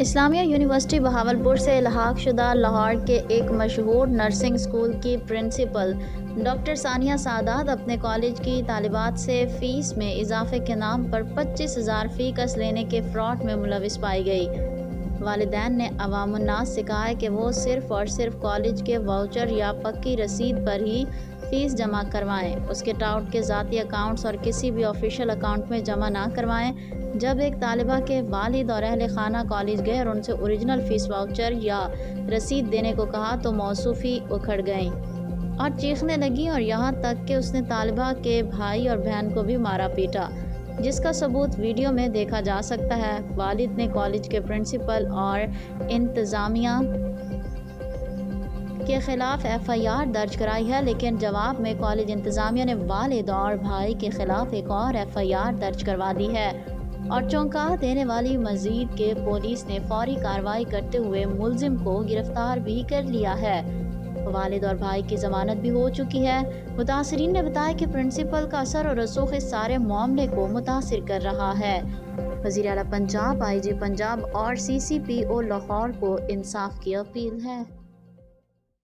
اسلامیہ university Bahawalpur سے الحاق شدہ لاہور کے ایک مشہور نرسنگ اسکول کی پرنسپل ڈاکٹر ثانیہ سعدات اپنے کالج کی طالبات سے فیس میں اضافے کے نام پر 25,000 فی کس لینے کے فراڈ میں ملوث پائی گئی۔ والدین نے عوام الناس سے کہا ہے کہ وہ صرف اور صرف کالج کے واؤچر یا پکی رسید پر ہی فیس جمع کروائیں، اس کے ٹاؤٹ کے ذاتی اکاؤنٹس اور کسی بھی آفیشیل اکاؤنٹ میں جمع نہ کروائیں۔ جب ایک طالبہ کے والد اور اہل خانہ کالج گئے اور ان سے اوریجنل فیس واؤچر یا رسید دینے کو کہا تو موصوفی اکھڑ گئیں اور چیخنے لگیں اور یہاں تک کہ اس نے طالبہ کے بھائی اور بہن کو بھی مارا پیٹا، جس کا ثبوت ویڈیو میں دیکھا جا سکتا ہے۔ والد نے کالج کے پرنسپل اور انتظامیہ کے خلاف FIR درج کرائی ہے، لیکن جواب میں کالج انتظامیہ نے والد اور بھائی کے خلاف ایک اور FIR درج کروا دی ہے اور چونکا دینے والی مزید کہ پولیس نے فوری کارروائی کرتے ہوئے ملزم کو گرفتار بھی کر لیا ہے۔ والد اور بھائی کی ضمانت بھی ہو چکی ہے۔ متاثرین نے بتایا کہ پرنسپل کا اثر اور رسوخ اس سارے معاملے کو متاثر کر رہا ہے۔ وزیر اعلیٰ پنجاب، IG پنجاب اور CCPO لاہور کو انصاف کی اپیل ہے۔